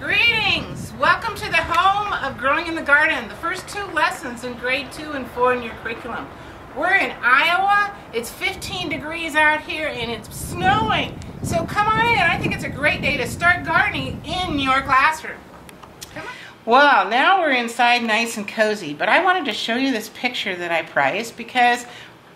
Greetings! Welcome to the home of Growing in the Garden, the first two lessons in grade 2 and 4 in your curriculum. We're in Iowa. It's 15 degrees out here and it's snowing. So come on in. I think it's a great day to start gardening in your classroom. Come on. Well, now we're inside nice and cozy, but I wanted to show you this picture that I prized because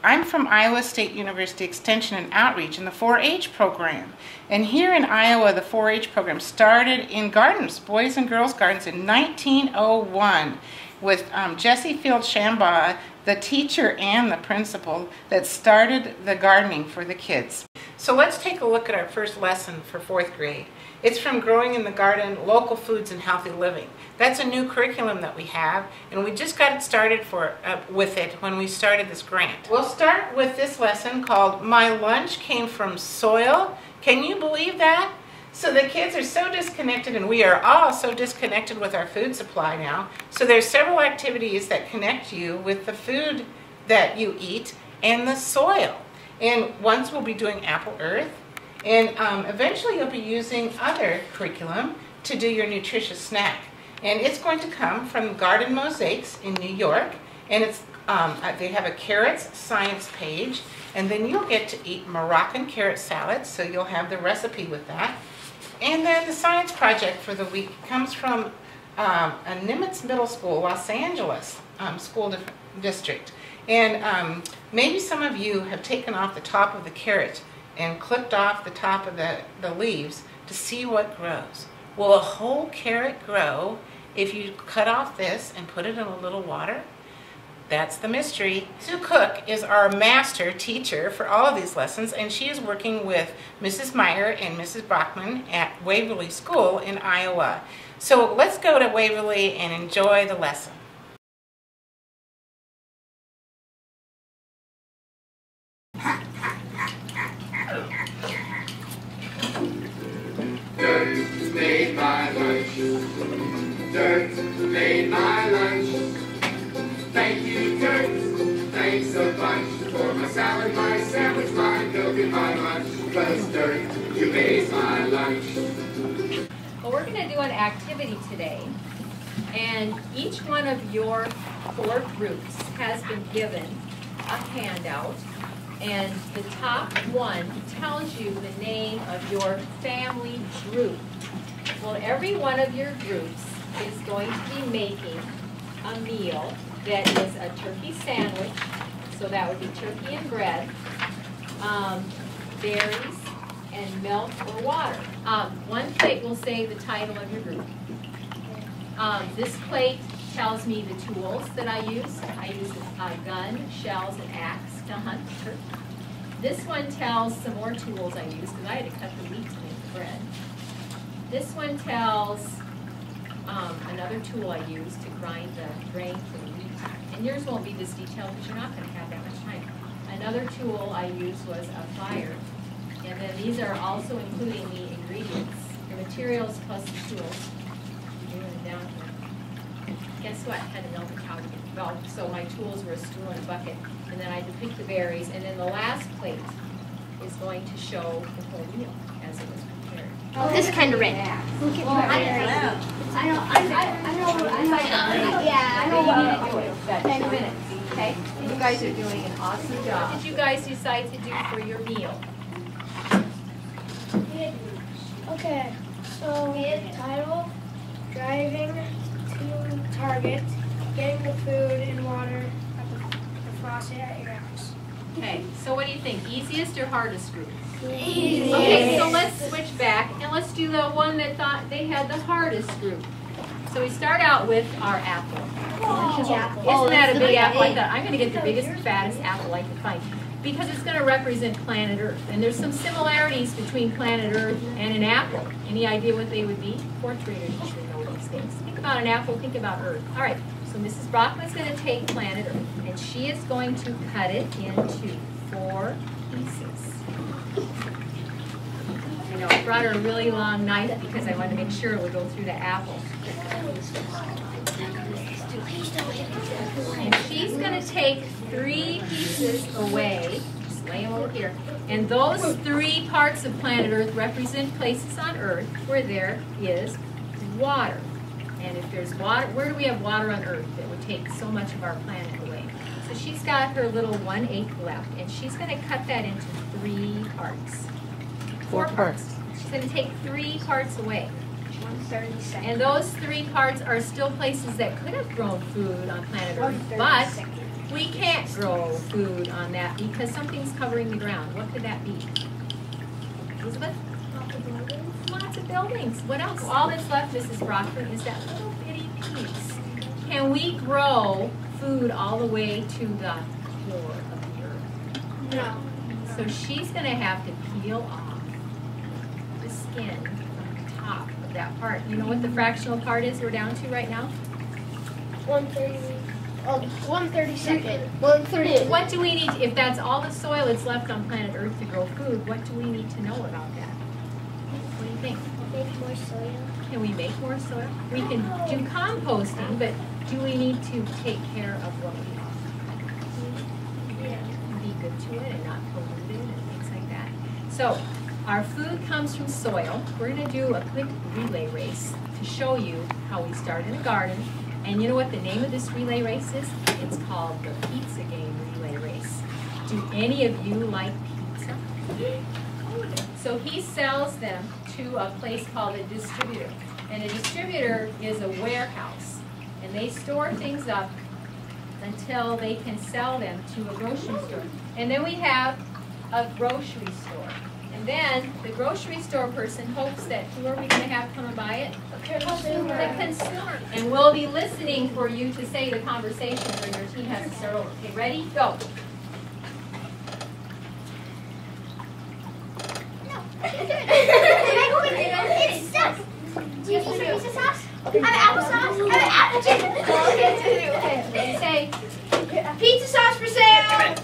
I'm from Iowa State University Extension and Outreach in the 4-H program. And here in Iowa, the 4-H program started in gardens, boys and girls gardens, in 1901 with Jessie Field Shambaugh, the teacher and the principal that started the gardening for the kids. So let's take a look at our first lesson for 4th grade. It's from Growing in the Garden, Local Foods and Healthy Living. That's a new curriculum that we have, and we just got it started with it when we started this grant. We'll start with this lesson called My Lunch Came from Soil. Can you believe that? So the kids are so disconnected, and we are all so disconnected with our food supply now. So there's several activities that connect you with the food that you eat and the soil. And once we'll be doing apple earth, and eventually you'll be using other curriculum to do your nutritious snack. And it's going to come from Garden Mosaics in New York, and it's they have a carrots science page, and then you'll get to eat Moroccan carrot salad, so you'll have the recipe with that. And then the science project for the week comes from a Nimitz Middle School, Los Angeles school district. And maybe some of you have taken off the top of the carrot and clipped off the top of the leaves to see what grows. Will a whole carrot grow if you cut off this and put it in a little water? That's the mystery. Sue Cook is our master teacher for all of these lessons, and she is working with Mrs. Meyer and Mrs. Brockman at Waverly School in Iowa. So let's go to Waverly and enjoy the lesson. Dirt made my lunch. Dirt made my lunch. Thank you, Dirt. Thanks a bunch for my salad, my sandwich, my milk, and my lunch. 'Cause Dirt, you made my lunch. Well, we're going to do an activity today, and each one of your 4 groups has been given a handout. And the top one tells you the name of your family group. Well, every one of your groups is going to be making a meal that is a turkey sandwich, so that would be turkey and bread, berries, and milk or water. One plate will say the title of your group. This plate tells me the tools that I use. I use a gun, shells, and axe to hunt turkey. This one tells some more tools I use because I had to cut the wheat to make the bread. This one tells another tool I use to grind the grain for the wheat. And yours won't be this detailed because you're not going to have that much time. Another tool I used was a fire. And then these are also including the ingredients, the materials plus the tools. Down here. Guess what? I had to melt the cow to get developed. So my tools were a stool and a bucket. And then I had to pick the berries. And then the last plate is going to show the whole meal as it was prepared. Oh, this is kind of red. Yeah, I know. 10 minutes, okay? You guys are doing an awesome job. What did you guys decide to do for your meal? Okay, so title, driving to Target, getting the food and water at the faucet at your house. Okay, so what do you think? Easiest or hardest group? Easy. Okay, so let's switch back and let's do the one that thought they had the hardest group. So we start out with our apple. Isn't that a big apple? I thought I'm going to get the biggest, fattest apple I can find because it's going to represent planet Earth. And there's some similarities between planet Earth and an apple. Any idea what they would be? 4th graders usually know these things. Think about an apple, think about Earth. All right, so Mrs. Brockman's going to take planet Earth, and she is going to cut it into 4 pieces. I know, I brought her a really long knife because I wanted to make sure it would go through the apple. And she's going to take 3 pieces away, just lay them over here. And those 3 parts of planet Earth represent places on Earth where there is water. And if there's water, where do we have water on Earth that would take so much of our planet away? So she's got her little 1/8 left, and she's going to cut that into 3 parts. 4 parts. She's going to take 3 parts away. 1/32. And those 3 parts are still places that could have grown food on planet Earth, but we can't grow food on that because something's covering the ground. What could that be? Elizabeth? Lots of buildings. What else? All that's left, Mrs. Brockman, is that little bitty piece. Can we grow food all the way to the core of the earth? No. So she's going to have to peel off the skin from the top of that part. You know what the fractional part is we're down to right now? 1/32. 1/30. What do we need, if that's all the soil that's left on planet Earth to grow food, what do we need to know about that? What do you think? Make more soil. Can we make more soil? We can do composting, but do we need to take care of what we have? Yeah. Be good to it and not pollute it and things like that. So our food comes from soil. We're going to do a quick relay race to show you how we start in a garden. And you know what the name of this relay race is? It's called the Pizza Game Relay Race. Do any of you like pizza? So he sells them to a place called a distributor. And a distributor is a warehouse. And they store things up until they can sell them to a grocery store. And then we have a grocery store. And then the grocery store person hopes that who are we going to have come and buy it? The consumer. And we'll be listening for you to say the conversation or your team has to start over. Okay, ready? Go. It's stuck. Do you need some pizza sauce? I have applesauce. I have apple chicken. Okay, say, Pizza sauce for sale.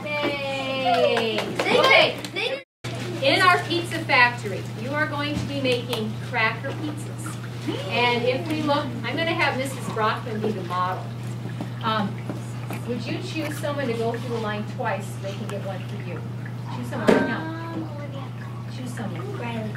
yay. Okay. In our pizza factory, you are going to be making cracker pizzas. And if we look, I'm going to have Mrs. Brockman be the model. Would you choose someone to go through the line twice so they can get one for you? Choose someone right now. Choose someone. Riley.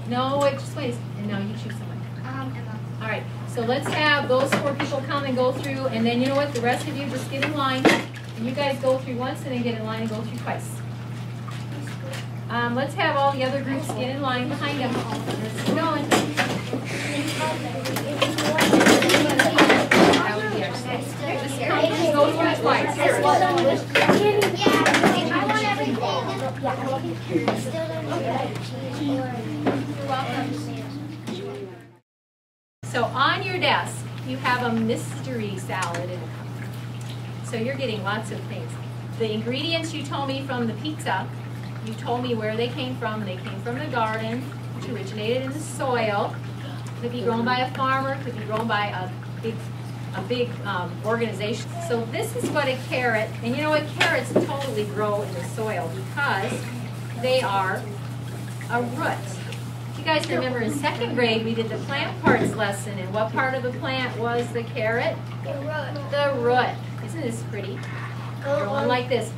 No, wait, just wait. No, you choose someone. Emma. All right, so let's have those 4 people come and go through, and then you know what? The rest of you just get in line. And you guys go through once and then get in line and go through twice. Let's have all the other groups get in line behind them. Let's keep going. That would be our second. Just go through twice. I want everything. Still don't You're welcome. So on your desk, you have a mystery salad in a cup. So you're getting lots of things. The ingredients you told me from the pizza, you told me where they came from. They came from the garden, which originated in the soil. Could be grown by a farmer, could be grown by a big organization. So this is what a carrot, and you know what, carrots totally grow in the soil because they are a root. You guys remember in 2nd grade we did the plant parts lesson, and what part of the plant was the carrot? The root. Isn't this pretty? Growing like this.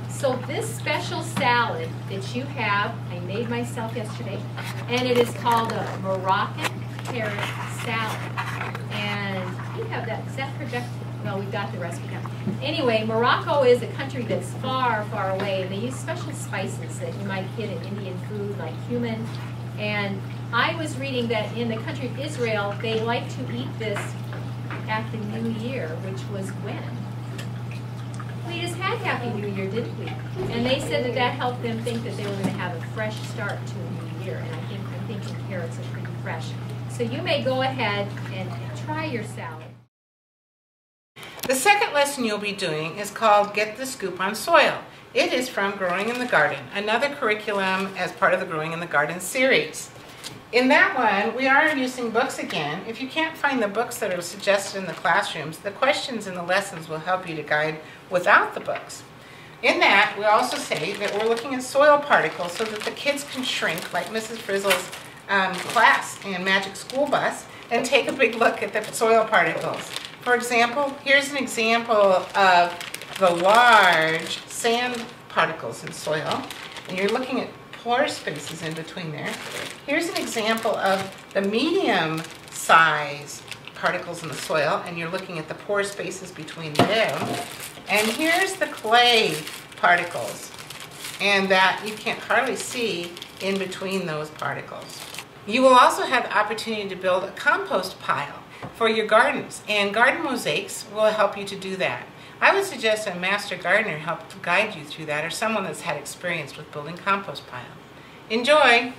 So this special salad that you have, I made myself yesterday, and it is called a Moroccan carrot salad. And you have that, is that projected? Well, we've got the recipe now. Anyway, Morocco is a country that's far, far away, and they use special spices that you might get in Indian food, like cumin. And I was reading that in the country of Israel, they like to eat this at the New Year, which was when? We just had Happy New Year, didn't we? And they said that that helped them think that they were going to have a fresh start to a new year. And I'm thinking carrots are pretty fresh. So you may go ahead and try your salad. The second lesson you'll be doing is called Get the Scoop on Soil. It is from Growing in the Garden, another curriculum as part of the Growing in the Garden series. In that one, we are using books again. If you can't find the books that are suggested in the classrooms, the questions in the lessons will help you to guide without the books. In that, we also say that we're looking at soil particles so that the kids can shrink, like Mrs. Frizzle's class in Magic School Bus, and take a big look at the soil particles. For example, here's an example of the large sand particles in soil, and you're looking at pore spaces in between there. Here's an example of the medium size particles in the soil, and you're looking at the pore spaces between them. And here's the clay particles, and that you can't hardly see in between those particles. You will also have the opportunity to build a compost pile for your gardens, and garden mosaics will help you to do that. I would suggest a master gardener help to guide you through that, or someone that's had experience with building compost pile. Enjoy!